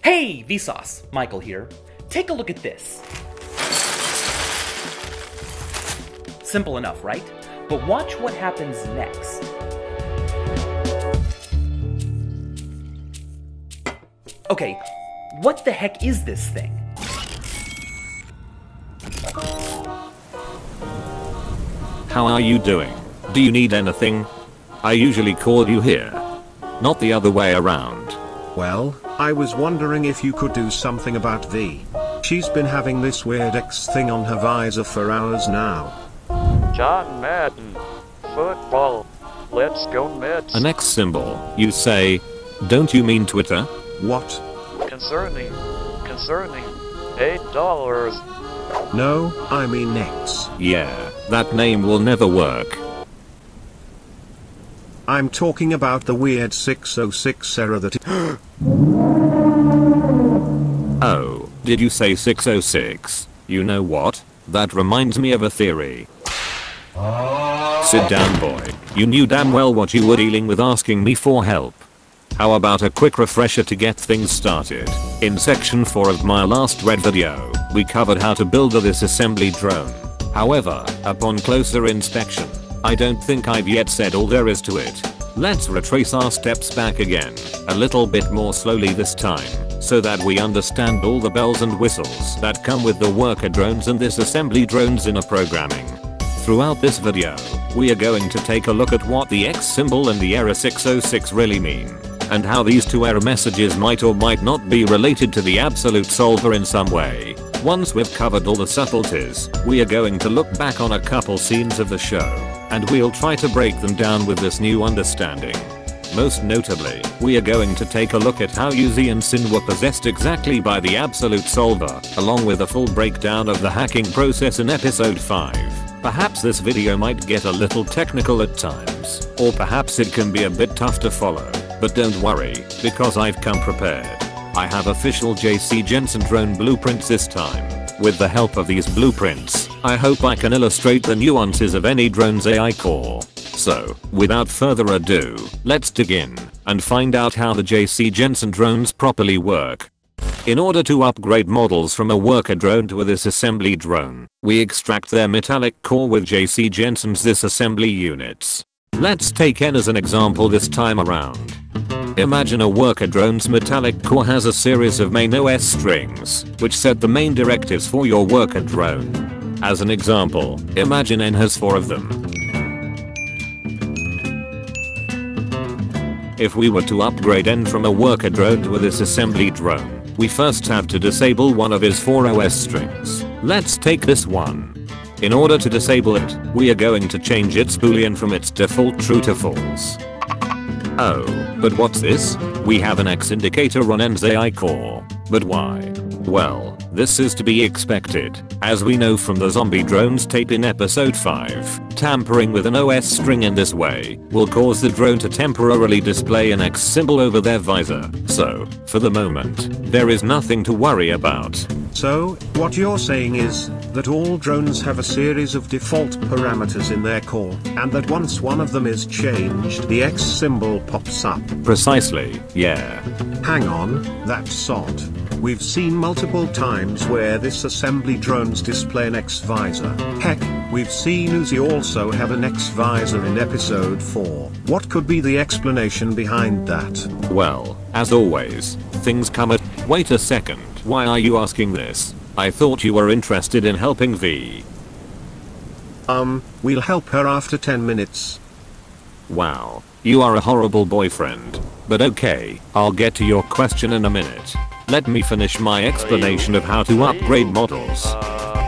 Hey, Vsauce! Michael here. Take a look at this. Simple enough, right? But watch what happens next. Okay, what the heck is this thing? How are you doing? Do you need anything? I usually call you here, not the other way around. Well, I was wondering if you could do something about V. She's been having this weird X thing on her visor for hours now. John Madden. Football. Let's go Mets. An X symbol, you say? Don't you mean Twitter? What? Concerning. $8. No, I mean X. Yeah, that name will never work. I'm talking about the weird 606 error that Oh, did you say 606? You know what? That reminds me of a theory. Sit down, boy. You knew damn well what you were dealing with asking me for help. How about a quick refresher to get things started? In section 4 of my last red video, we covered how to build a disassembly drone. However, upon closer inspection, I don't think I've yet said all there is to it. Let's retrace our steps back again, a little bit more slowly this time, so that we understand all the bells and whistles that come with the worker drones and disassembly drones in a programming. Throughout this video, we are going to take a look at what the X symbol and the error 606 really mean, and how these two error messages might or might not be related to the absolute solver in some way. Once we've covered all the subtleties, we are going to look back on a couple scenes of the show, and we'll try to break them down with this new understanding. Most notably, we are going to take a look at how Uzi and Cyn were possessed exactly by the absolute solver, along with a full breakdown of the hacking process in episode 5. Perhaps this video might get a little technical at times, or perhaps it can be a bit tough to follow, but don't worry, because I've come prepared. I have official JC Jenson drone blueprints this time. With the help of these blueprints, I hope I can illustrate the nuances of any drone's AI core. So, without further ado, let's dig in and find out how the JC Jenson drones properly work. In order to upgrade models from a worker drone to a disassembly drone, we extract their metallic core with JC Jenson's disassembly units. Let's take N as an example this time around. Imagine a worker drone's metallic core has a series of main OS strings, which set the main directives for your worker drone. As an example, imagine N has 4 of them. If we were to upgrade N from a worker drone to a disassembly drone, we first have to disable one of his 4 OS strings. Let's take this one. In order to disable it, we are going to change its boolean from its default true to false. Oh, but what's this? We have an X indicator on N's AI core. But why? Well, this is to be expected, as we know from the zombie drones tape in episode 5. Tampering with an OS string in this way will cause the drone to temporarily display an X symbol over their visor. So, for the moment, there is nothing to worry about. So, what you're saying is that all drones have a series of default parameters in their core, and that once one of them is changed, the X symbol pops up. Precisely, yeah. Hang on, that's odd. We've seen multiple times where this assembly drones display an X visor. Heck, we've seen Uzi also have an X visor in episode 4. What could be the explanation behind that? Well, as always, things come at— Wait a second, why are you asking this? I thought you were interested in helping V. We'll help her after 10 minutes. Wow, you are a horrible boyfriend. But okay, I'll get to your question in a minute. Let me finish my explanation of how to upgrade models.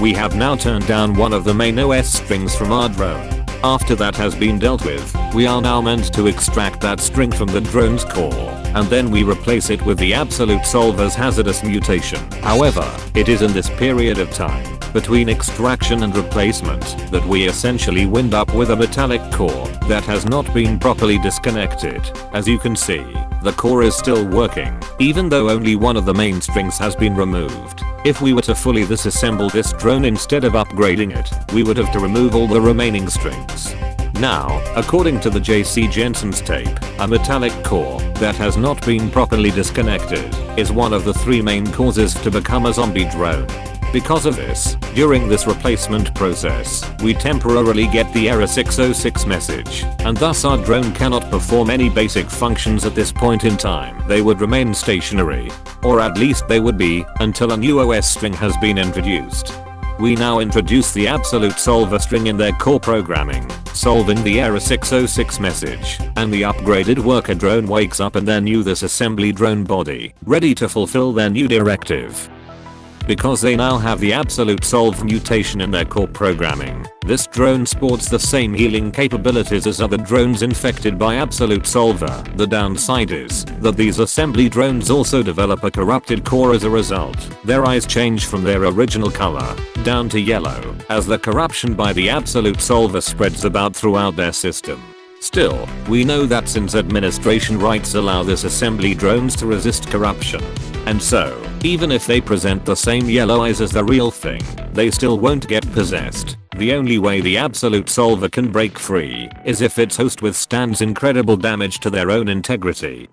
We have now turned down one of the main OS strings from our drone. After that has been dealt with, we are now meant to extract that string from the drone's core, and then we replace it with the absolute solver's hazardous mutation. However, it is in this period of time, between extraction and replacement, that we essentially wind up with a metallic core that has not been properly disconnected. As you can see, the core is still working, even though only one of the main strings has been removed. If we were to fully disassemble this drone instead of upgrading it, we would have to remove all the remaining strings. Now, according to the JC Jenson's tape, a metallic core that has not been properly disconnected is one of the 3 main causes to become a zombie drone. Because of this, during this replacement process, we temporarily get the error 606 message, and thus our drone cannot perform any basic functions at this point in time. They would remain stationary, or at least they would be, until a new OS string has been introduced. We now introduce the absolute solver string in their core programming, solving the error 606 message, and the upgraded worker drone wakes up in their new disassembly drone body, ready to fulfill their new directive. Because they now have the absolute solve mutation in their core programming, this drone sports the same healing capabilities as other drones infected by absolute solver. The downside is that these assembly drones also develop a corrupted core as a result. Their eyes change from their original color down to yellow as the corruption by the absolute solver spreads about throughout their system. Still, we know that since administration rights allow this assembly drones to resist corruption, and so, even if they present the same yellow eyes as the real thing, they still won't get possessed. The only way the absolute solver can break free is if its host withstands incredible damage to their own integrity.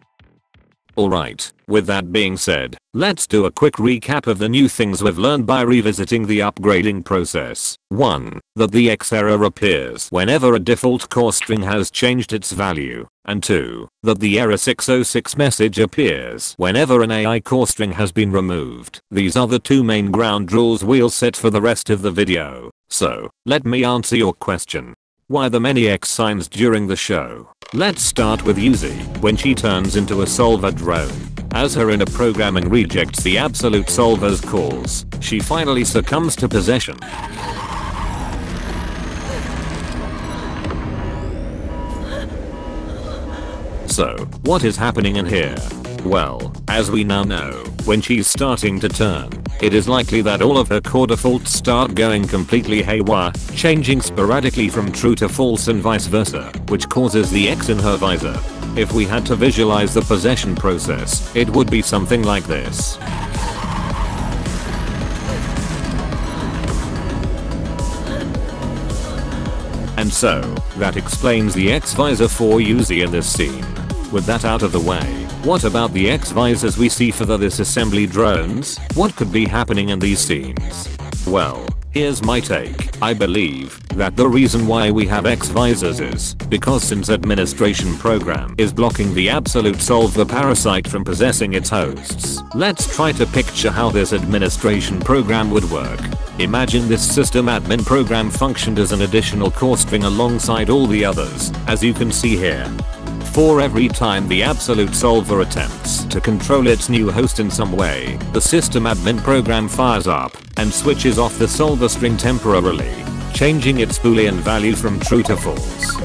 Alright, with that being said, let's do a quick recap of the new things we've learned by revisiting the upgrading process. 1. That the X error appears whenever a default core string has changed its value. And 2. That the error 606 message appears whenever an AI core string has been removed. These are the 2 main ground rules we'll set for the rest of the video. So, let me answer your question. Why the many X signs during the show? Let's start with Uzi, when she turns into a solver drone. As her inner programming rejects the absolute solver's calls, she finally succumbs to possession. So, what is happening in here? Well, as we now know, when she's starting to turn, it is likely that all of her core defaults start going completely haywire, changing sporadically from true to false and vice versa, which causes the X in her visor. If we had to visualize the possession process, it would be something like this. And so, that explains the X visor for Uzi in this scene. With that out of the way, what about the X visors we see for the disassembly drones? What could be happening in these scenes? Well, here's my take. I believe that the reason why we have X visors is because Cyn's administration program is blocking the absolute solver parasite from possessing its hosts. Let's try to picture how this administration program would work. Imagine this system admin program functioned as an additional core string alongside all the others, as you can see here. For every time the absolute solver attempts to control its new host in some way, the system admin program fires up and switches off the solver string temporarily, changing its boolean value from true to false.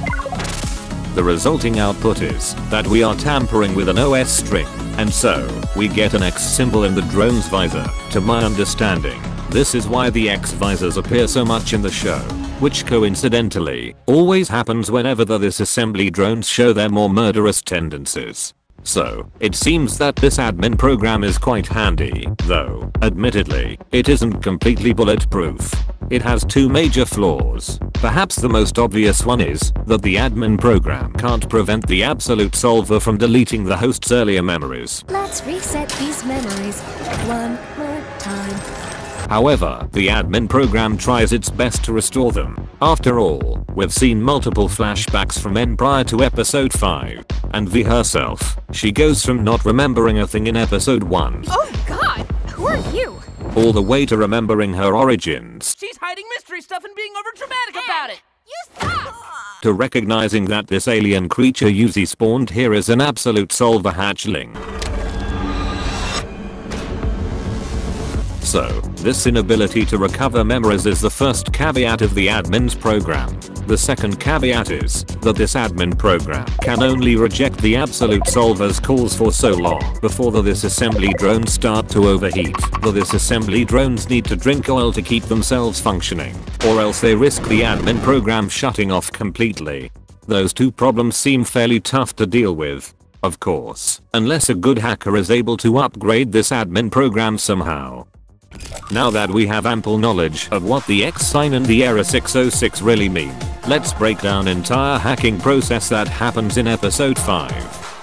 The resulting output is that we are tampering with an OS string, and so we get an X symbol in the drone's visor. To my understanding, this is why the X visors appear so much in the show, which coincidentally always happens whenever the disassembly drones show their more murderous tendencies. So, it seems that this admin program is quite handy, though, admittedly, it isn't completely bulletproof. It has 2 major flaws. Perhaps the most obvious one is that the admin program can't prevent the absolute solver from deleting the host's earlier memories. Let's reset these memories one more time. However, the admin program tries its best to restore them. After all, we've seen multiple flashbacks from N prior to episode 5, and V herself, she goes from not remembering a thing in episode 1. Oh god! Who are you? All the way to remembering her origins. She's hiding mystery stuff and being overdramatic about it! You suck! To recognizing that this alien creature Uzi spawned here is an absolute solver hatchling. So, this inability to recover memories is the first caveat of the admin's program. The second caveat is that this admin program can only reject the absolute solver's calls for so long before the disassembly drones start to overheat. The disassembly drones need to drink oil to keep themselves functioning, or else they risk the admin program shutting off completely. Those 2 problems seem fairly tough to deal with. Of course, unless a good hacker is able to upgrade this admin program somehow. Now that we have ample knowledge of what the X sign and the error 606 really mean, let's break down entire hacking process that happens in episode 5.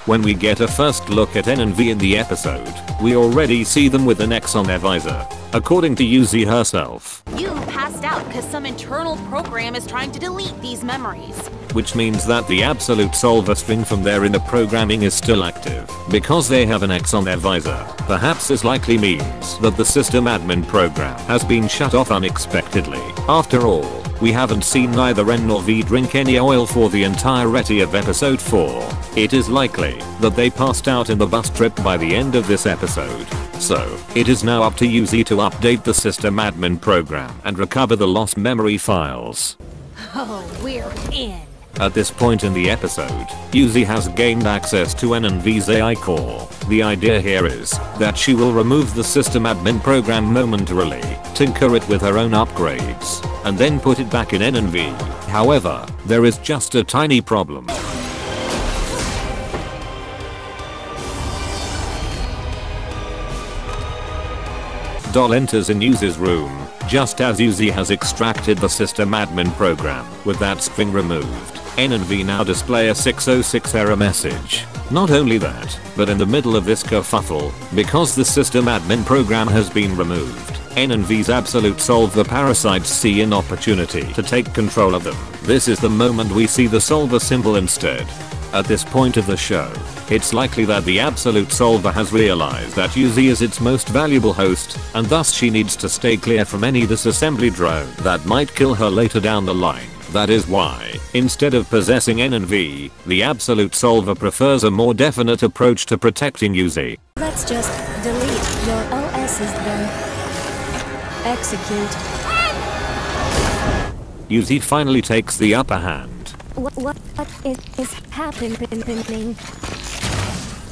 When we get a first look at N and V in the episode, we already see them with an X on their visor. According to Uzi herself, You passed out because some internal program is trying to delete these memories. which means that the absolute solver string from their inner programming is still active. Because they have an X on their visor, perhaps this likely means that the system admin program has been shut off unexpectedly. After all, we haven't seen neither N nor V drink any oil for the entirety of episode 4. It is likely that they passed out in the bus trip by the end of this episode. So, it is now up to Uzi to update the system admin program and recover the lost memory files. Oh, we're in. At this point in the episode, Uzi has gained access to N and V's AI core. The idea here is that she will remove the system admin program momentarily, tinker it with her own upgrades, and then put it back in N and V. However, there is just a tiny problem. Doll enters in Uzi's room, just as Uzi has extracted the system admin program. With that string removed, N and V now display a 606 error message. Not only that, but in the middle of this kerfuffle, because the system admin program has been removed, N and V's absolute solver parasites see an opportunity to take control of them. This is the moment we see the solver symbol instead. At this point of the show, it's likely that the absolute solver has realized that Uzi is its most valuable host, and thus she needs to stay clear from any disassembly drone that might kill her later down the line. That is why, instead of possessing N and V, the absolute solver prefers a more definite approach to protecting Uzi. Let's just delete your OSs then. Execute. Uzi finally takes the upper hand. What is happening?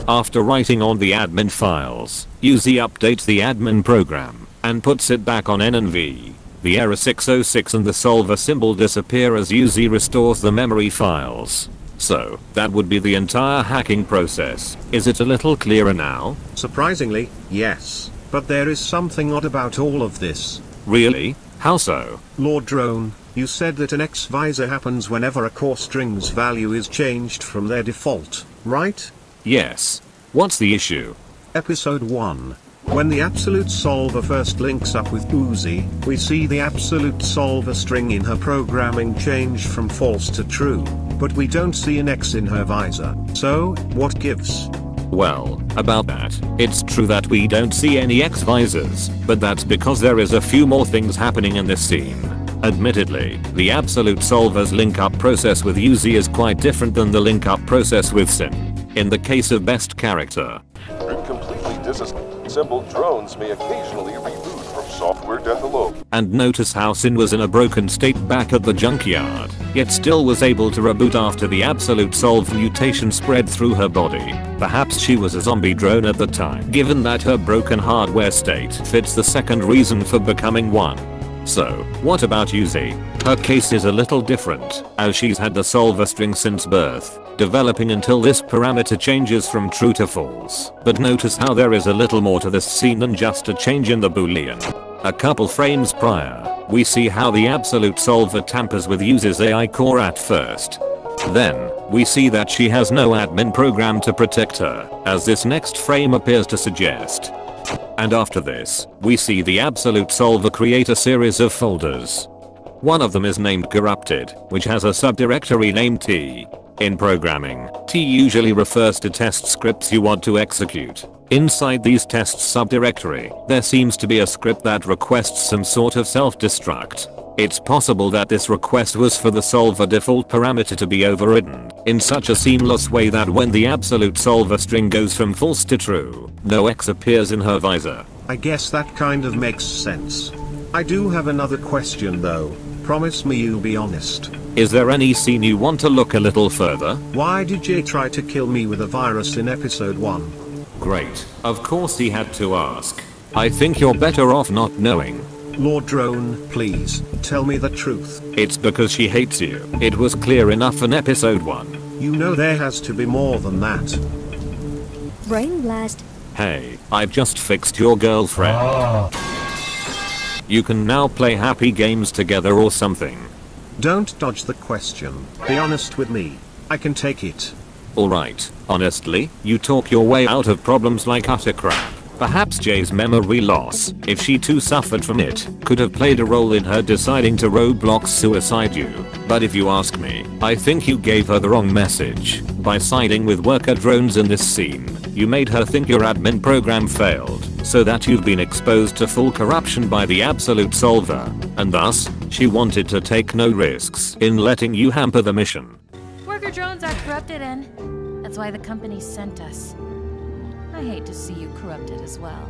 After writing on the admin files, Uzi updates the admin program and puts it back on N and V. The error 606 and the solver symbol disappear as Uzi restores the memory files. So, that would be the entire hacking process. Is it a little clearer now? Surprisingly, yes. But there is something odd about all of this. Really? How so? Lord Drone, you said that an X visor happens whenever a core string's value is changed from their default, right? Yes. What's the issue? Episode 1. When the absolute solver first links up with Uzi, we see the absolute solver string in her programming change from false to true, but we don't see an X in her visor. So, what gives? Well, about that, it's true that we don't see any X visors, but that's because there is a few more things happening in this scene. Admittedly, the absolute solver's link-up process with Uzi is quite different than the link-up process with Cyn. In the case of best character, Completely disassembled drones may occasionally reboot from software death alone. and notice how Cyn was in a broken state back at the junkyard, yet still was able to reboot after the absolute solve mutation spread through her body. Perhaps she was a zombie drone at the time, given that her broken hardware state fits the second reason for becoming one. So, what about Uzi? Her case is a little different, as she's had the solver string since birth, developing until this parameter changes from true to false. But notice how there is a little more to this scene than just a change in the boolean. A couple frames prior, we see how the absolute solver tampers with Uzi's AI core at first. Then, we see that she has no admin program to protect her, as this next frame appears to suggest. And after this, we see the absolute solver create a series of folders. One of them is named corrupted, which has a subdirectory named T. In programming, T usually refers to test scripts you want to execute. Inside these tests subdirectory, there seems to be a script that requests some sort of self-destruct. It's possible that this request was for the solver default parameter to be overridden in such a seamless way that when the absolute solver string goes from false to true, no X appears in her visor. I guess that kind of makes sense. I do have another question though. Promise me you'll be honest. Is there any scene you want to look a little further? Why did Jay try to kill me with a virus in episode 1? Great. Of course he had to ask. I think you're better off not knowing. Lord Drone, please, tell me the truth. It's because she hates you. It was clear enough in episode 1. You know there has to be more than that. Brain blast. Hey, I've just fixed your girlfriend. You can now play happy games together or something. Don't dodge the question. Be honest with me. I can take it. Alright, honestly, you talk your way out of problems like utter crap. Perhaps Jay's memory loss, if she too suffered from it, could have played a role in her deciding to Roblox suicide you. But if you ask me, I think you gave her the wrong message. By siding with worker drones in this scene, you made her think your admin program failed, so that you've been exposed to full corruption by the absolute solver, and thus, she wanted to take no risks in letting you hamper the mission. Worker drones are corrupted, and that's why the company sent us. I hate to see you corrupted as well.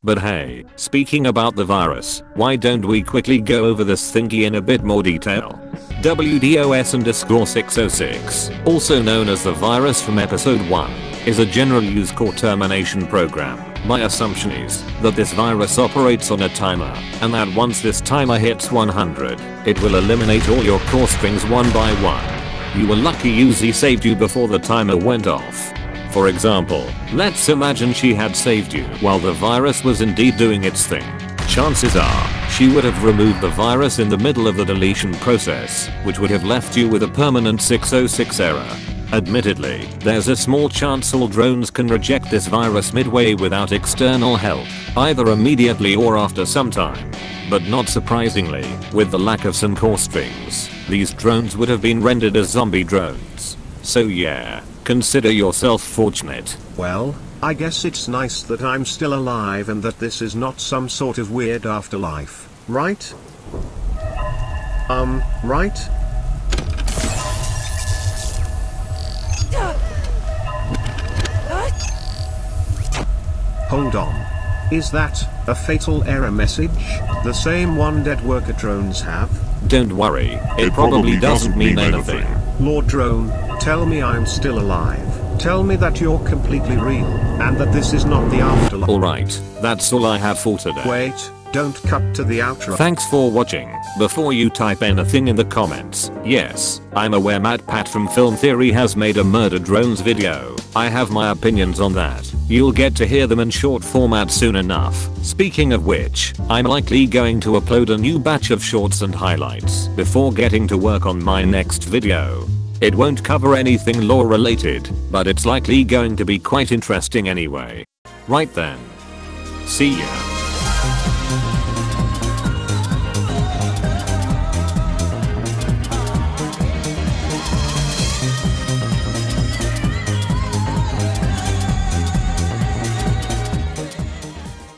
But hey, speaking about the virus, why don't we quickly go over this thingy in a bit more detail? WDOS_606, also known as the virus from episode 1, is a general use core termination program. My assumption is that this virus operates on a timer, and that once this timer hits 100, it will eliminate all your core strings one by one. You were lucky Uzi saved you before the timer went off. For example, let's imagine she had saved you while the virus was indeed doing its thing. Chances are, she would have removed the virus in the middle of the deletion process, which would have left you with a permanent 606 error. Admittedly, there's a small chance all drones can reject this virus midway without external help, either immediately or after some time. But not surprisingly, with the lack of some core strings, these drones would have been rendered as zombie drones. So yeah, consider yourself fortunate. Well, I guess it's nice that I'm still alive and that this is not some sort of weird afterlife, right? Right? Hold on. Is that a fatal error message? The same one dead worker drones have? Don't worry, it probably doesn't mean anything. Lord Drone, tell me I'm still alive. Tell me that you're completely real, and that this is not the afterlife. Alright, that's all I have for today. Wait, don't cut to the outro. Thanks for watching. Before you type anything in the comments, yes, I'm aware Matt Pat from Film Theory has made a murder drones video. I have my opinions on that. You'll get to hear them in short format soon enough. Speaking of which, I'm likely going to upload a new batch of shorts and highlights before getting to work on my next video. It won't cover anything lore related, but it's likely going to be quite interesting anyway. Right then. See ya.